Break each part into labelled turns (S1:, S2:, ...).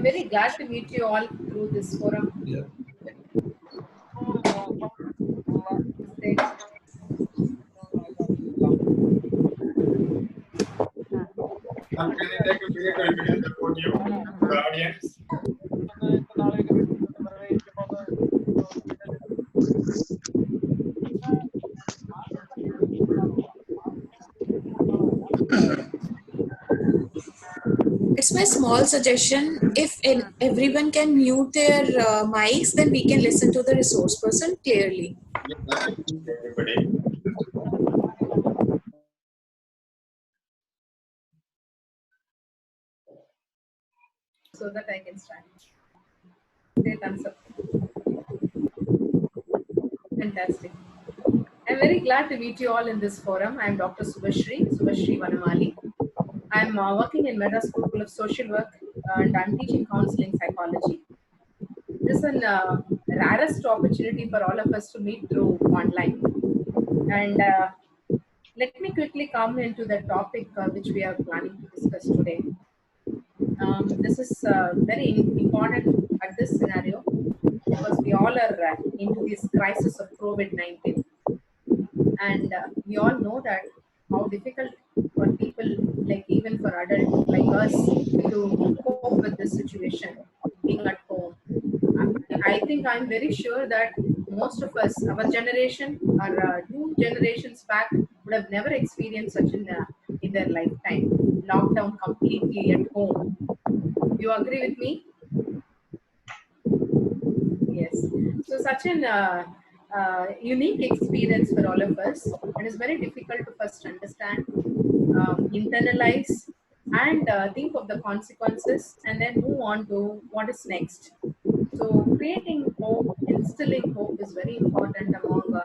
S1: very glad to meet you all through this forum.
S2: Yeah.
S3: Can you take a minute to introduce the podium to the audience?
S4: It's my small suggestion. If everyone can mute their mics, then we can listen to the resource person clearly.
S3: Yeah, that's everybody.
S1: So that I can start. Great answer. Fantastic. I'm very glad to meet you all in this forum. I'm Dr. Subhasree Vanamali. I'm working in Madras School of Social Work and I'm teaching counseling psychology. This is a rarest opportunity for all of us to meet through online. And let me quickly come into the topic which we are planning to discuss today. This is very important at this scenario because we all are into this crisis of COVID-19, and we all know that how difficult for people, like even for adults like us, to cope with this situation, being at home. I think I'm very sure that most of us, our generation or two generations back, would have never experienced such in their lifetime. Lockdown completely at home. You agree with me? Yes. So such an unique experience for all of us. It is very difficult to first understand, internalize, and think of the consequences, and then move on to what is next. So creating hope, instilling hope is very important among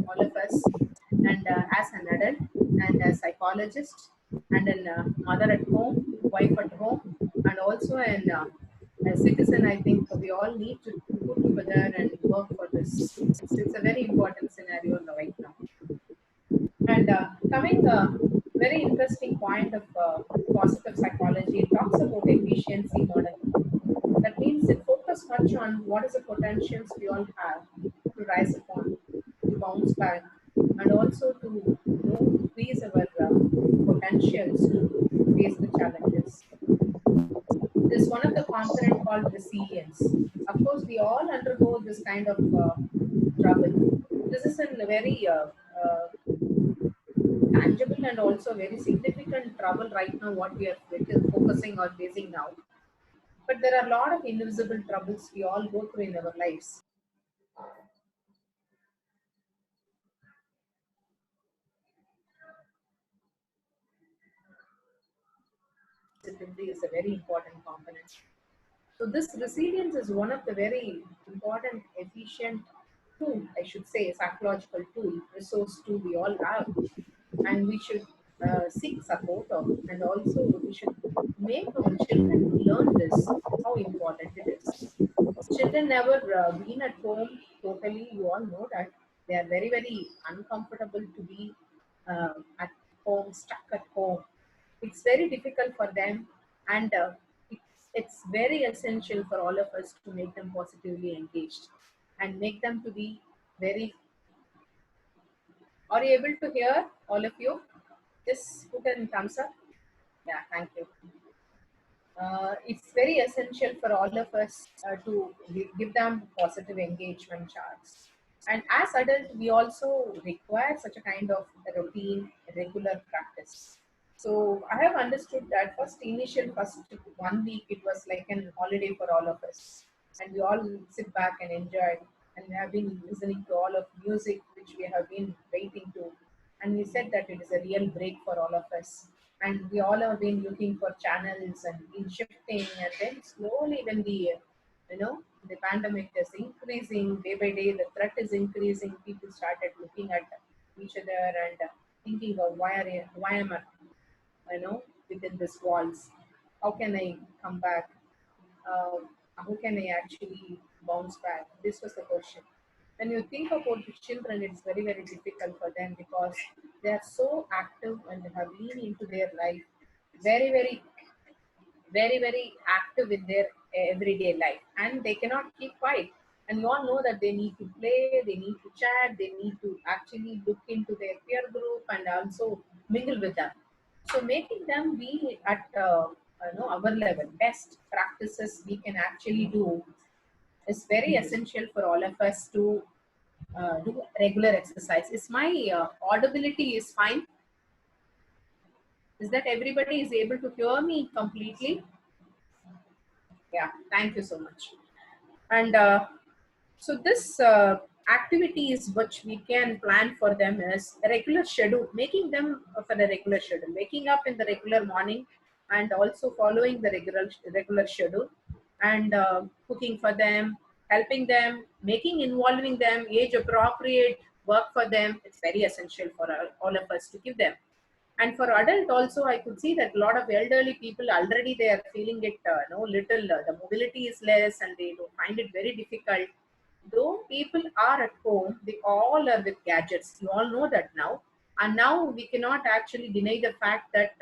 S1: all of us. And as an adult, and a psychologist, and a mother at home, wife at home, and also a citizen, I think we all need to put together and work for this. It's a very important scenario right now. And coming very interesting point of positive psychology, it talks about efficiency model. That means it focuses much on what is the potentials we all have to rise upon, to bounce back, and also to increase our potentials to face the challenges. There's one of the component called resilience. Of course, we all undergo this kind of trouble. This is a very tangible and also very significant trouble right now, what we are focusing on facing now. But there are a lot of invisible troubles we all go through in our lives. Discipline is a very important component. So this resilience is one of the very important, efficient tool, I should say, psychological tool, resource tool we all have, and we should seek support of, and also we should make our children learn this, how important it is. Children never been at home totally. You all know that they are very, very uncomfortable to be at home, stuck at home. It's very difficult for them, and it's very essential for all of us to make them positively engaged and make them to be very. Are you able to hear, all of you? Just put a thumbs up. Yeah, thank you. It's very essential for all of us to give them positive engagement charts. And as adults, we also require such a kind of routine, regular practice. So I have understood that first 1 week, it was like an holiday for all of us. And we all sit back and enjoy. And we have been listening to all of music, which we have been waiting to. And we said that it is a real break for all of us, and we all have been looking for channels and been shifting, and then slowly when the pandemic is increasing day by day, the threat is increasing, people started looking at each other and thinking of why am I within these walls, how can I come back, uh, how can I actually bounce back? This was the question. When you think about the children, it's very, very difficult for them because they are so active and have been into their life very, very very, very active in their everyday life, and they cannot keep quiet. And you all know that they need to play, they need to chat, they need to actually look into their peer group and also mingle with them. So making them be at our level, best practices we can actually do is very essential for all of us to do regular exercise. Is my audibility is fine? Is that everybody is able to hear me completely? Yeah, thank you so much. And so this activities which we can plan for them is a regular schedule, making them for a regular schedule, waking up in the regular morning and also following the regular schedule, and cooking for them, helping them, making involving them age appropriate work for them. It's very essential for all of us to give them. And for adult also, I could see that a lot of elderly people already they are feeling it no little the mobility is less and they don't find it very difficult. Though people are at home, they all are with gadgets. You all know that now, and now we cannot actually deny the fact that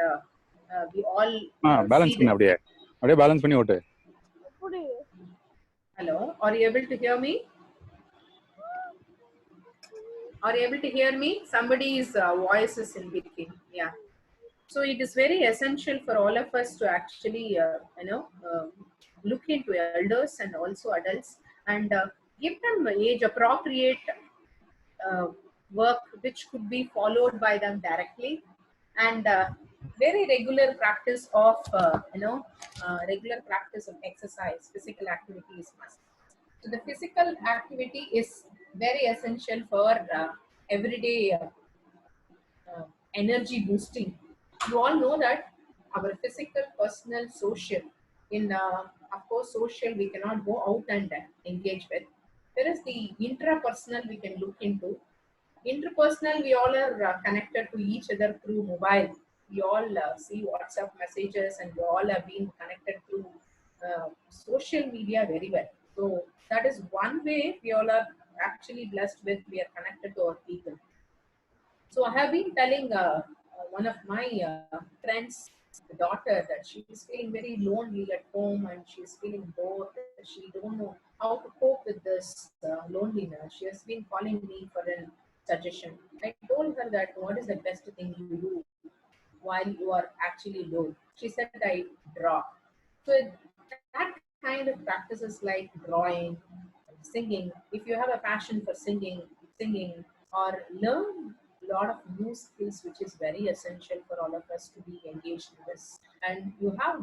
S1: we all see
S2: balance பண்ணு,
S1: them.
S2: அப்படியே அப்படியே balance பண்ணி ஓட்டு.
S1: Hello, are you able to hear me? Are you able to hear me? Somebody's voice is in between. Yeah. So it is very essential for all of us to actually, look into elders and also adults, and give them age appropriate uh, work which could be followed by them directly, and very regular practice of, regular practice of exercise, physical activity is must. So the physical activity is very essential for everyday energy boosting. You all know that our physical, personal, social. In of course, social we cannot go out and engage with. Whereas the intrapersonal we can look into. Interpersonal, we all are connected to each other through mobile. We all see WhatsApp messages, and we all have been connected through social media very well. So that is one way we all are actually blessed with. We are connected to our people. So I have been telling one of my friends, the daughter, that she is feeling very lonely at home and she is feeling bored. She don't know how to cope with this loneliness. She has been calling me for a suggestion. I told her that what is the best thing you do while you are actually low. She said I draw. So that kind of practices like drawing, singing. If you have a passion for singing, or learn a lot of new skills, which is very essential for all of us to be engaged in this. And you have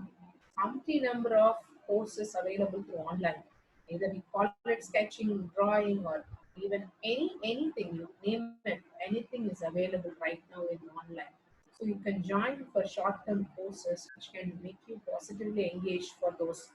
S1: umpty number of courses available through online. Either we call it sketching, drawing, or even anything you name it, anything is available right now in online. So you can join for short-term courses which can make you positively engaged for those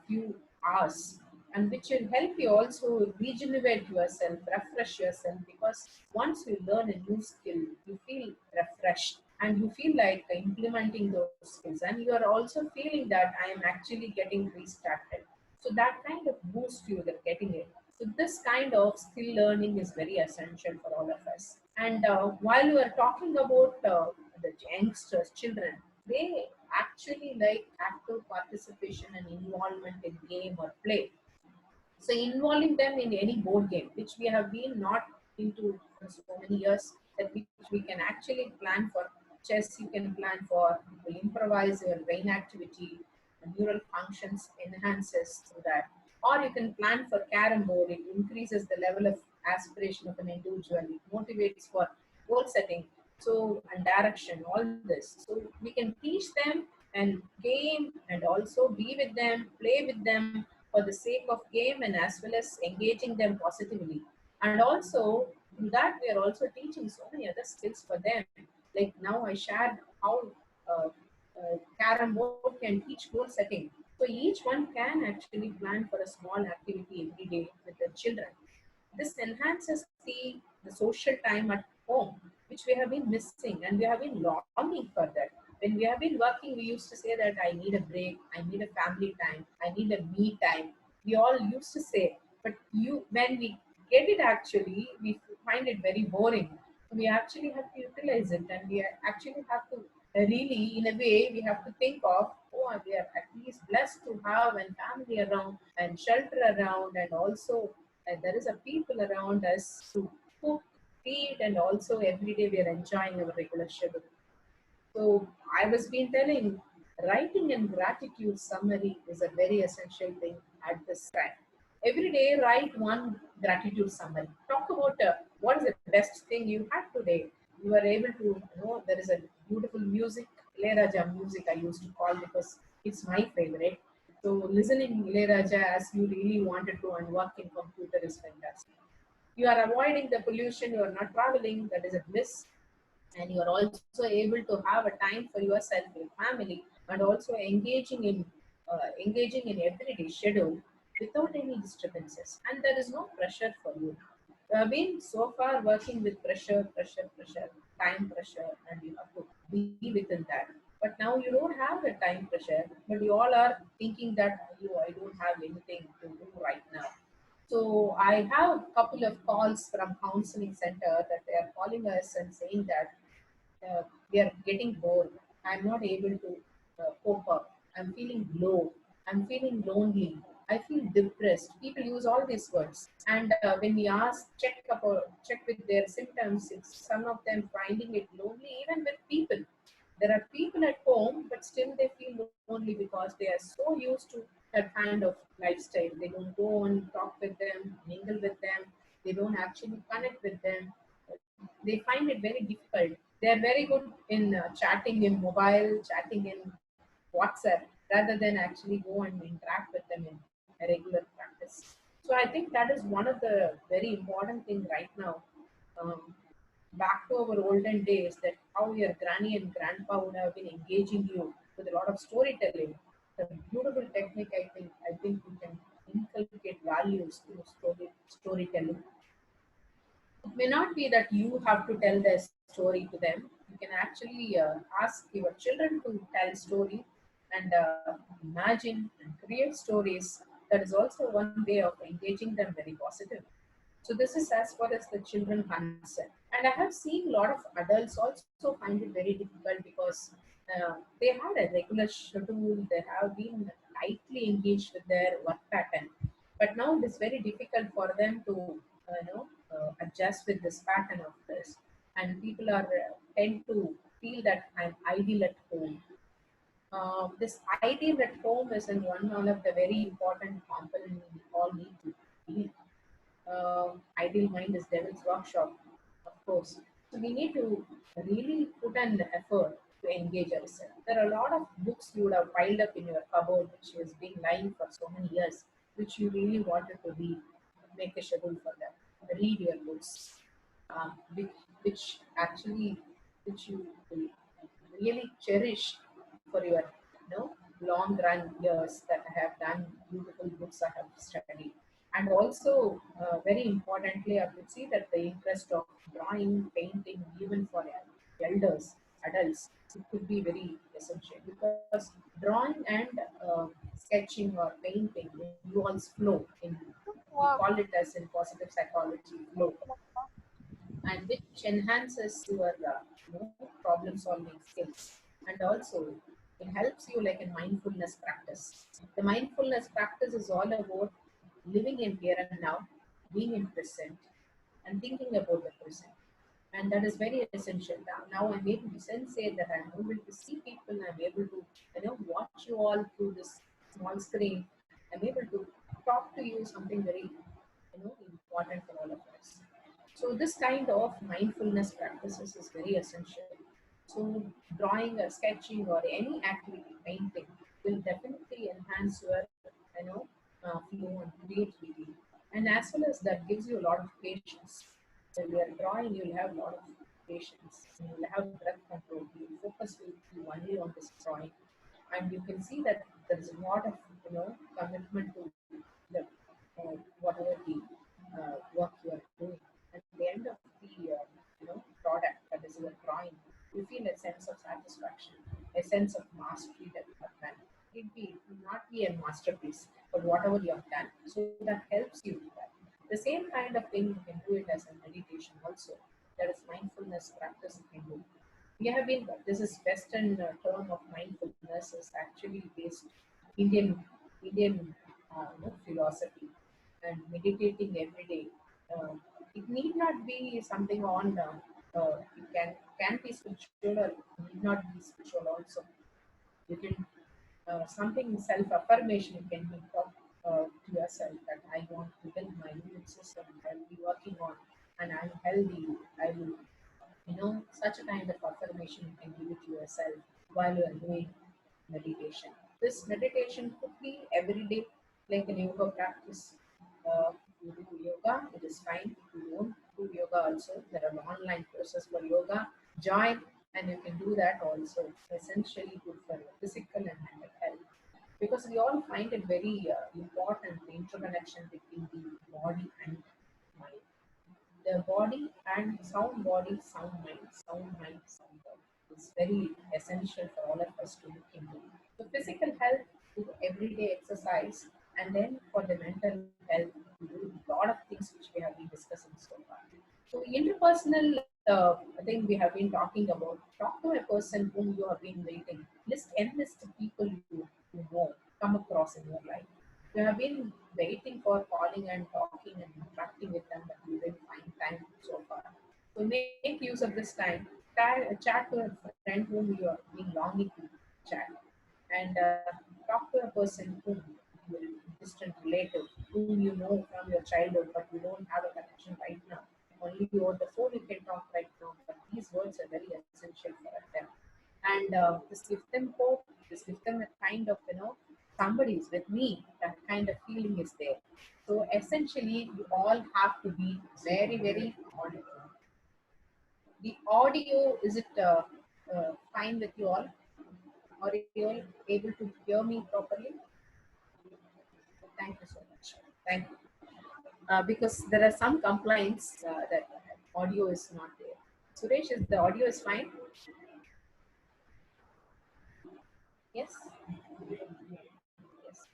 S1: few hours, and which will help you also regenerate yourself, refresh yourself, because once you learn a new skill, you feel refreshed and you feel like implementing those skills, and you are also feeling that I am actually getting restarted. So that kind of boost you are getting it. So this kind of skill learning is very essential for all of us. And while we are talking about the youngsters, children, they actually like active participation and involvement in game or play. So involving them in any board game, which we have been not into for so many years, that which we can actually plan for chess, you can plan for to improvise your brain activity, neural functions enhances through that. Or you can plan for carom board, it increases the level of aspiration of an individual, it motivates for goal setting, so and direction, all this. So we can teach them and game and also be with them, play with them for the sake of game and as well as engaging them positively. And also in that we are also teaching so many other skills for them. Like now I shared how carom board can teach goal setting. So each one can actually plan for a small activity every day with the children. This enhances the social time at home, which we have been missing and we have been longing for that. When we have been working, we used to say that I need a break, I need a family time, I need a me time. We all used to say, but when we get it actually, we find it very boring. We actually have to utilize it, and we actually have to really, in a way, we have to think of, oh, we are at is blessed to have a family around and shelter around, and also there is a people around us to cook, feed, and also every day we are enjoying our regular schedule. So I was been telling, writing and gratitude summary is a very essential thing at this time. Every day, write one gratitude summary. Talk about what is the best thing you had today. You are able to, there is a beautiful music, Ilayaraja music I used to call because it's my favorite. So listening Ilayaraja as you really wanted to and work in computer is fantastic. You are avoiding the pollution, you are not traveling, that is a bliss, and you are also able to have a time for yourself, your family, and also engaging in everyday schedule without any disturbances, and there is no pressure for you. You have been so far working with pressure, time pressure, and you have to be within that. But now you don't have the time pressure, but you all are thinking that I don't have anything to do right now. So I have a couple of calls from counseling center that they are calling us and saying that we are getting bored. I'm not able to cope up. I'm feeling low. I'm feeling lonely. I feel depressed. People use all these words. And when we ask, check with their symptoms, it's some of them finding it lonely, even with people. There are people at home, but still they feel lonely because they are so used to that kind of lifestyle. They don't go and talk with them, mingle with them. They don't actually connect with them. They find it very difficult. They are very good in chatting in mobile, chatting in WhatsApp, rather than actually go and interact with them in a regular practice. So I think that is one of the very important thing right now. Um, Back to our olden days, that how your granny and grandpa would have been engaging you with a lot of storytelling. The beautiful technique, I think we can inculcate values through storytelling. It may not be that you have to tell the story to them. You can actually ask your children to tell story and imagine and create stories. That is also one way of engaging them very positive. So this is as far as the children concerned. And I have seen a lot of adults also find it very difficult because they had a regular schedule, they have been tightly engaged with their work pattern. But now it is very difficult for them to adjust with this pattern of this. And people are tend to feel that I'm ideal at home. This ideal at home is one of the very important component we all need to be. Ideal mind is devil's workshop, of course. So we need to really put an effort to engage ourselves. There are a lot of books you would have piled up in your cupboard, which has been lying for so many years, which you really wanted to read. Make a schedule for that. Read your books, which actually which you will really cherish for your long run years, that I have done beautiful books I have studied. And also, very importantly, I could see that the interest of drawing, painting, even for elders, adults, it could be very essential because drawing and sketching or painting involves flow. We call it as in positive psychology flow, and which enhances your problem solving skills, and also it helps you like in mindfulness practice. The mindfulness practice is all about living in here and now, being in present, and thinking about the present, and that is very essential. Now I'm able to sense it, that I'm able to see people, I'm able to watch you all through this small screen. I'm able to talk to you something very important for all of us. So this kind of mindfulness practices is very essential. So drawing or sketching or any activity, painting, will definitely enhance your flow and creativity. And as well as that gives you a lot of patience. When you are drawing, you'll have a lot of patience. And you'll have breath control. Your focus will be only on this drawing, and you can see that there is a lot of commitment to the whatever the work you are doing. At the end of the product, that is your drawing, you feel a sense of satisfaction, a sense of mastery that you have done. It will not be a masterpiece, but whatever you have done, so that helps you with that. The same kind of thing you can do it as a meditation also. That is mindfulness practice you can do. We have been, this is Western term of mindfulness is actually based Indian philosophy, and meditating every day. Uh, it need not be something on. It can be spiritual or it need not be spiritual also. You can something self affirmation. You can be talk to yourself that I want to build my immune system. I'll be working on, and I'm healthy. I will, such a kind of affirmation you can give it to yourself while you are doing meditation. This meditation could be every day, like a yoga practice. You do yoga, it is fine. If you don't do yoga also, there are online courses for yoga. Join, and you can do that also. Essentially good for physical and mental health, because we all find it very important, the interconnection between the body and mind. The body and sound mind, sound body is very essential for all of us to look into. So physical health, do everyday exercise, and then for the mental health, we do a lot of things which we have been discussing so far. So interpersonal thing we have been talking about. Talk to a person whom you have been waiting. Enlist people you know come across in your life. You have been waiting for calling and talking and interacting with them, but you didn't find time so far. So make use of this time. Chat to a friend whom you are being longing to chat, and talk to a person whom you distant relative whom you know from your childhood, but you don't have a connection right now. Only over the phone you can talk right now, but these words are very essential for them. And just give them hope. Just give them a kind of somebody is with me. That kind of feeling is there. So essentially, you all have to be very very on it. The audio, is it fine with you all? Are you all able to hear me properly? Thank you so much. Thank you. Because there are some complaints that audio is not there. Suresh, is the audio is fine? Yes. Yes.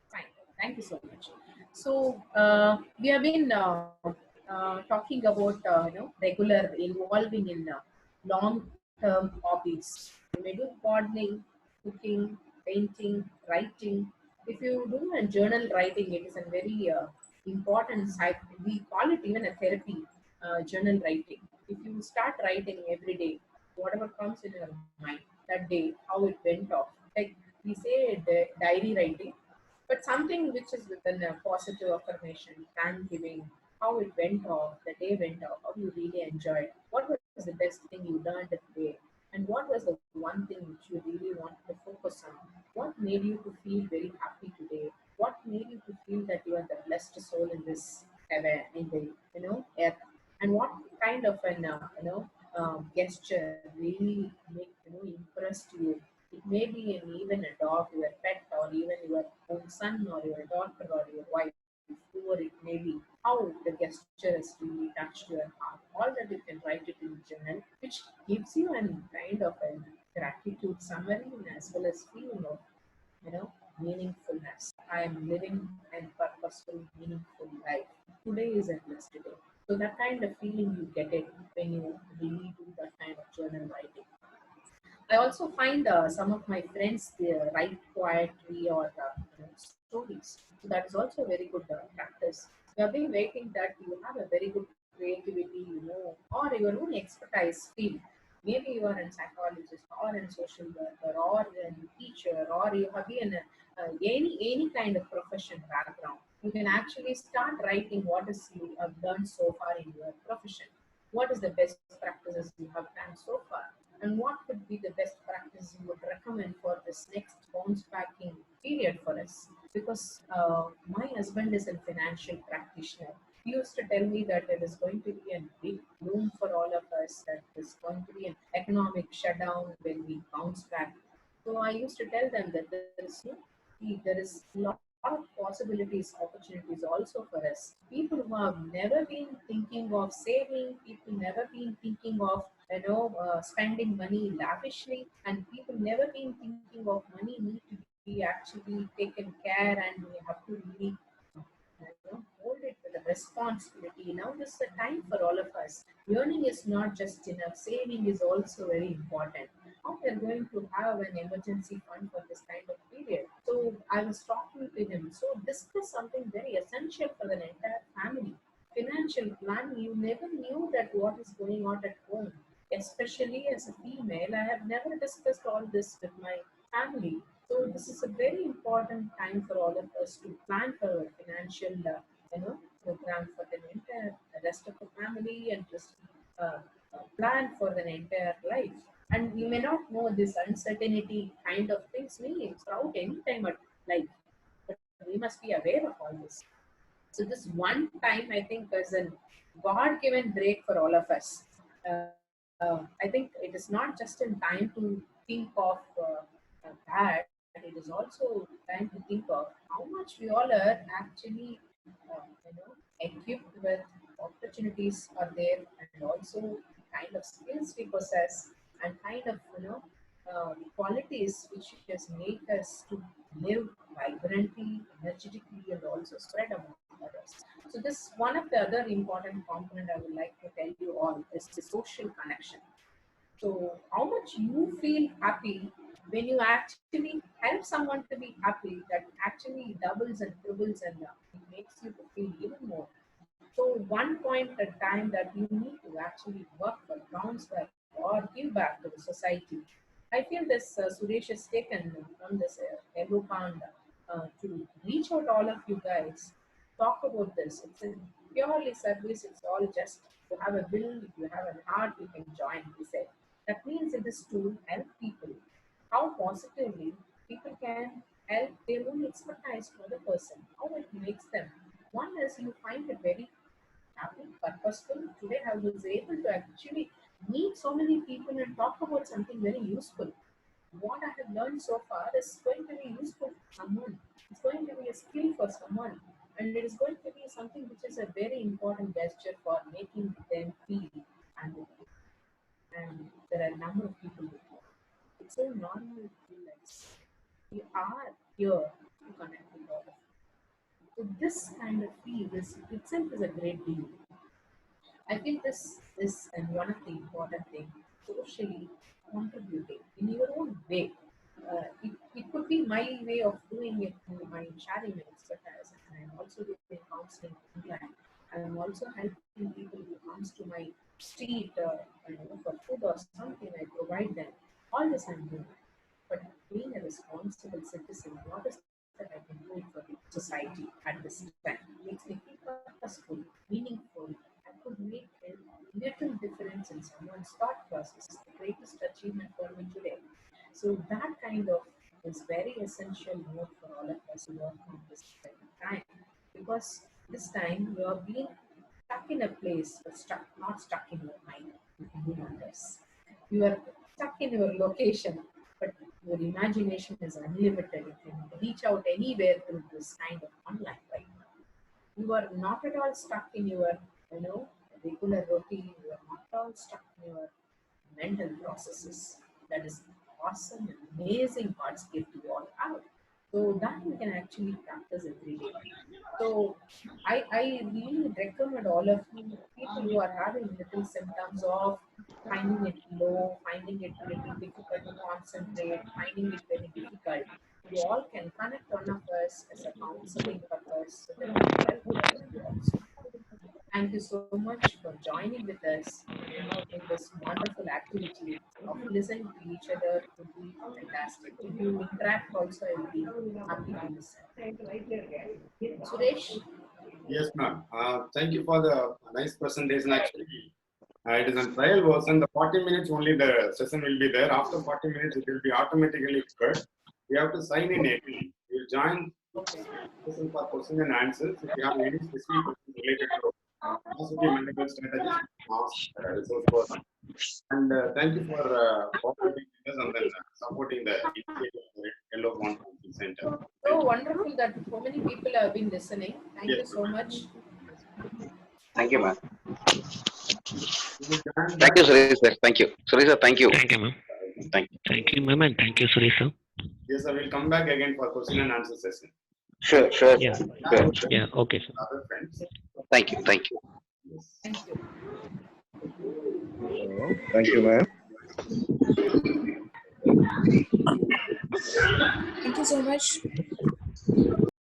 S1: Fine. Thank you so much. So we have been talking about regular involving in long-term hobbies. You may do gardening, cooking, painting, writing. If you do a journal writing, it is a very important side. We call it even a therapy. Journal writing. If you start writing every day, whatever comes in your mind that day, how it went off. Like we say, diary writing, but something which is within a positive affirmation, thank giving, how it went off, the day went off, how you really enjoyed, what was the best thing you learned today, and what was the one thing which you really wanted to focus on, what made you to feel very happy today, what made you to feel that you are the blessed soul in this heaven, in the earth, and what kind of an gesture really make impressed you. It may be even a dog, your pet, or even your own son, or your daughter, or your wife, whoever it may be. How the gesture has really touched your heart. All that you can write it in journal, which gives you an kind of a gratitude summary as well as feeling of meaningfulness. I am living a purposeful, meaningful life. Today is a blessed day. So that kind of feeling you get it when you really do that kind of journal writing. I also find some of my friends they write poetry or stories. So that is also a very good practice. You have been waiting that you have a very good creativity, or your own expertise field. Maybe you are a psychologist or a social worker or a teacher or you have been any kind of profession background. You can actually start writing what is you have learned so far in your profession. What is the best practices you have done so far? And what could be the best practice you would recommend for this next bounce backing period for us? Because my husband is a financial practitioner. He used to tell me that there is going to be a big boom for all of us, that there's going to be an economic shutdown when we bounce back. So I used to tell them that there is there is a lot of possibilities, opportunities also for us. People who have never been thinking of saving, people never been thinking of spending money lavishly, and people never been thinking of money need to be actually taken care, and we have to really hold it with a responsibility. Now this is the time for all of us. Earning is not just enough, saving is also very important. How we are going to have an emergency fund for this kind of period. So So I was talking to him. So this is something very essential for the entire family. Financial planning, you never knew that what is going on at home. Especially as a female, I have never discussed all this with my family. So this is a very important time for all of us to plan for our financial, program for the entire the rest of the family and just uh, plan for the entire life. And you may not know this uncertainty kind of things may sprout anytime at life, but we must be aware of all this. So this one time, I think, is a God-given break for all of us. I think it is not just in time to think of that. It is also time to think of how much we all are actually, equipped with opportunities are there, and also kind of skills we possess, and kind of qualities which has make us to live vibrantly, energetically, and also spread among others. So this one of the other important component I would like to tell you all is the social connection. So how much you feel happy when you actually help someone to be happy, that actually doubles and triples, and it makes you to feel even more. So one point at time that you need to actually work for, bounce back, or give back to the society. I feel this Suresh has taken from this Yellow Pond to reach out all of you guys, talk about this. It's a purely service. It's all just you have a will, if you have a heart, you can join. He said that means it is to help people. How positively people can help their own expertise to other person. How it makes them. One is you find it very happy, purposeful. Today I was able to actually meet so many people and talk about something very useful. What I have learned so far is going to be useful for someone. It's going to be a skill for someone. And it is going to be something which is a very important gesture for making them feel. And, and there are a number of people with you. It's so normal to feel like we are here to connect with all of you. So this kind of feel is itself is a great deal. I think this is and one of the important things, socially contributing in your own way. It could be my way of doing it, my sharing my expertise, and I'm also doing counseling online. I'm also helping people who comes to my street, for food or something. I provide them. All this I'm doing. But being a responsible citizen, what is that I can do for the society at this time? Makes me feel purposeful, meaningful. I could make a little difference in someone's thought process. The greatest achievement for me today. So that kind of is very essential note for all of us who work on this kind of time. Because this time you are being stuck in a place, but stuck, not stuck in your mind. You can do wonders. You are stuck in your location, but your imagination is unlimited. You can reach out anywhere through this kind of online right now. You are not at all stuck in your, regular routine. You are not at all stuck in your mental processes. That is awesome and amazing God's gift to all out. So that you can actually practice every day. So I really recommend all of you people who are having little symptoms of finding it low, finding it little difficult to concentrate, finding it very difficult. You all can connect one of us as a counseling purpose so that we can help all of you also. Thank you so much for joining with us in this wonderful activity of listening to each other. It would be fantastic. If you interact also, I will be happy to listen. Suresh?
S3: Yes, ma'am. Thank you for the nice presentation. Actually, it is a trial version. The 40 minutes only the session will be there. After 40 minutes, it will be automatically cut. We have to sign in it. You join
S1: Okay.
S3: session for question and answers. If you have any specific questions related to positive mental strategies, ask resource person. And thank you for cooperating with us and then supporting the initiative of the Yellow Pond Counseling Center.
S1: So wonderful that so many people have been listening. Thank you
S3: Yes.
S1: so much.
S2: Thank you, ma'am.
S3: We will join
S2: Thank
S3: back.
S2: you, Suresh sir. Thank you. Suresh sir, thank you.
S5: Thank you, ma'am.
S2: Thank you.
S5: Thank you, ma'am, and thank you, Suresh, sir.
S3: Yes, I will come back again for question and answer session.
S2: Sure, sure,
S5: Yeah,
S2: sir. Sure, sure.
S5: yeah, okay, sir.
S3: Other friends.
S2: Thank you. Thank you.
S3: Yes.
S1: Thank you.
S6: Thank you, ma'am.
S4: Thank you so much.